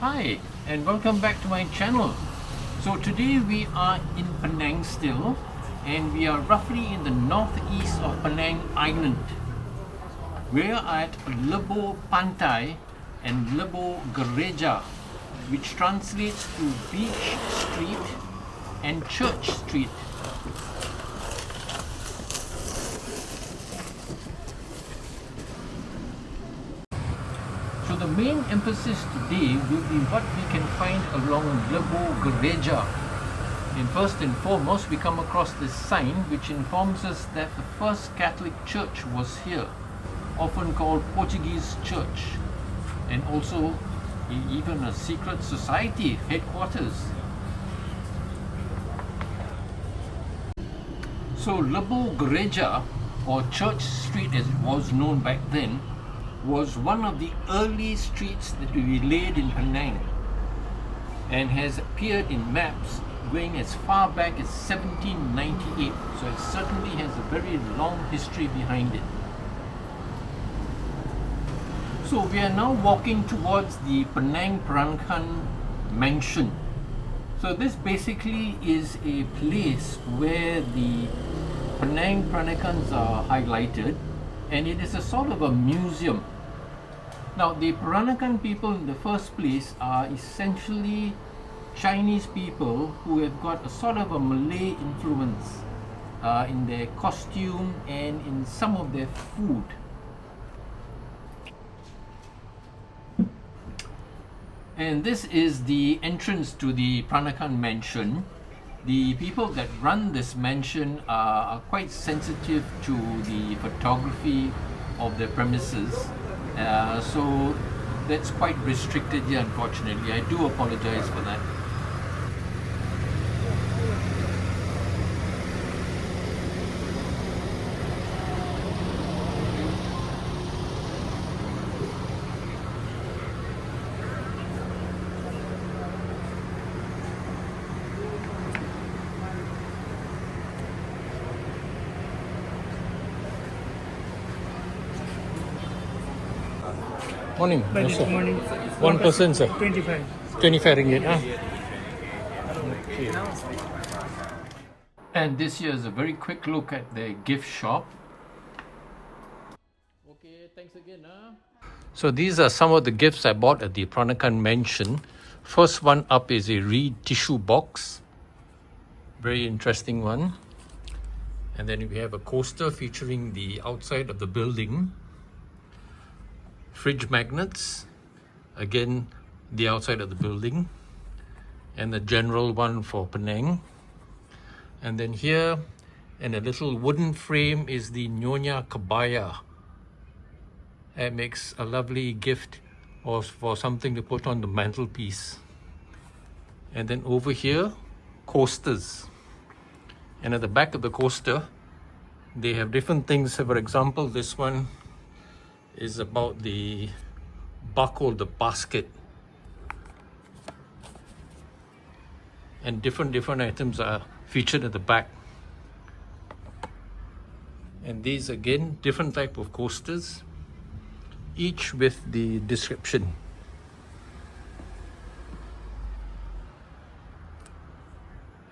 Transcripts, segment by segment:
Hi and welcome back to my channel. So today we are in Pinang still, and we are roughly in the northeast of Pinang Island. We are at Lebuh Pantai and Lebuh Gereja, which translates to Beach Street and Church Street. So the main emphasis today will be what we can find along Lebuh Gereja. And first and foremost, we come across this sign which informs us that the first Catholic church was here, often called Portuguese Church, and also even a secret society headquarters. So Lebuh Gereja, or Church Street as it was known back then, was one of the early streets that we laid in Pinang and has appeared in maps going as far back as 1798. So it certainly has a very long history behind it. So we are now walking towards the Pinang Peranakan Mansion. So this basically is a place where the Pinang Peranakans are highlighted, and it is a sort of a museum. Now, the Peranakan people in the first place are essentially Chinese people who have got a sort of a Malay influence in their costume and in some of their food. And this is the entrance to the Peranakan mansion. The people that run this mansion are quite sensitive to the photography of their premises. So that's quite restricted here, unfortunately. I do apologize for that. Morning. But Yes, sir. morning. One person, sir. 25. 25 ringgit. Okay. And this here is a very quick look at the gift shop. Okay, thanks again. So these are some of the gifts I bought at the Peranakan Mansion. First one up is a reed tissue box. Very interesting one. And then we have a coaster featuring the outside of the building. Fridge magnets, again the outside of the building, and the general one for Pinang. And then here in a little wooden frame is the Nyonya Kabaya. It makes a lovely gift or for something to put on the mantelpiece. And then over here, coasters. And at the back of the coaster, they have different things. For example, this one is about the bakul, the basket, and different items are featured at the back. And these again, different type of coasters, each with the description.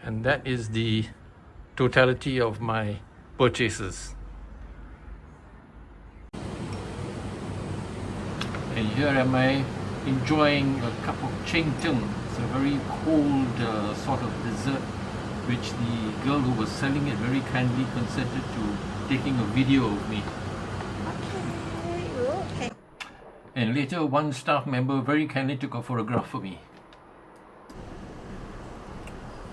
And that is the totality of my purchases. And here am I enjoying a cup of cheng teng. It's a very cold sort of dessert, which the girl who was selling it very kindly consented to taking a video of me. Okay. And later one staff member very kindly took a photograph of me.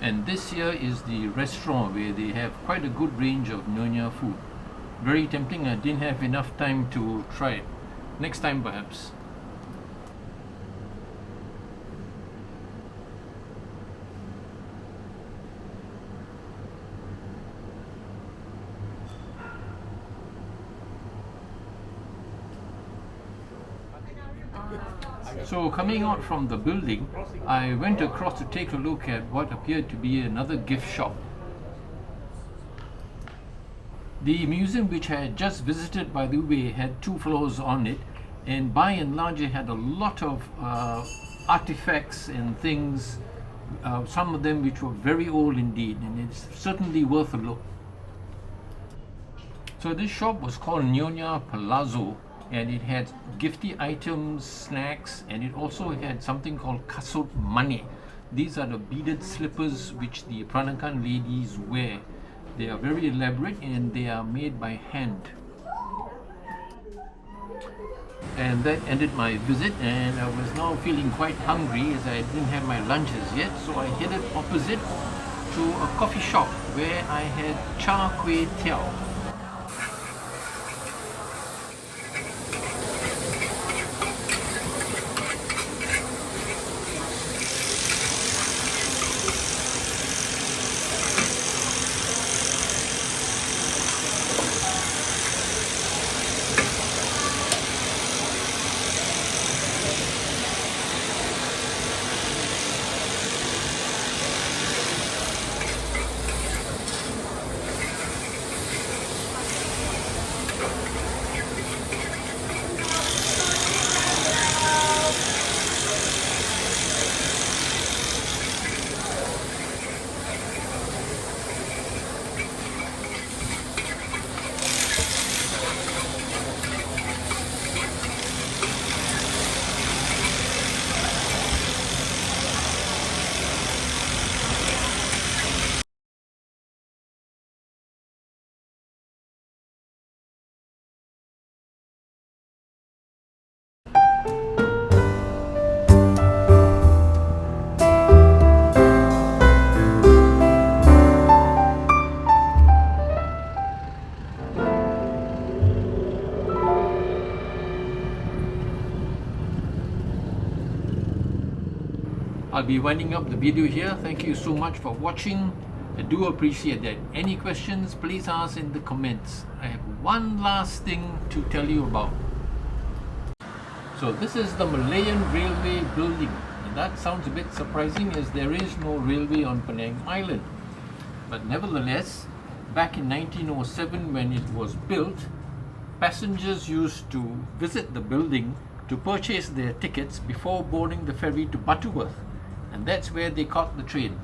And this here is the restaurant where they have quite a good range of Nyonya food. Very tempting. I didn't have enough time to try it. Next time perhaps. So coming out from the building, I went across to take a look at what appeared to be another gift shop. The museum, which I had just visited, by the way, had 2 floors on it, and by and large it had a lot of artifacts and things, some of them which were very old indeed, and it's certainly worth a look. So this shop was called Nyonya Palazzo, and it had gifty items, snacks, and it also had something called kasut mane. These are the beaded slippers which the Peranakan ladies wear. They are very elaborate and they are made by hand. And that ended my visit, and I was now feeling quite hungry as I didn't have my lunches yet, so I headed opposite to a coffee shop where I had Char Kway Teow. I'll be winding up the video here. Thank you so much for watching. I do appreciate that. Any questions, please ask in the comments. I have one last thing to tell you about. So this is the Malayan Railway building. And that sounds a bit surprising as there is no railway on Penang Island. But nevertheless, back in 1907 when it was built, passengers used to visit the building to purchase their tickets before boarding the ferry to Butterworth. And that's where they caught the train.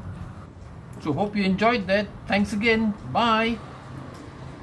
So hope you enjoyed that. Thanks again. Bye.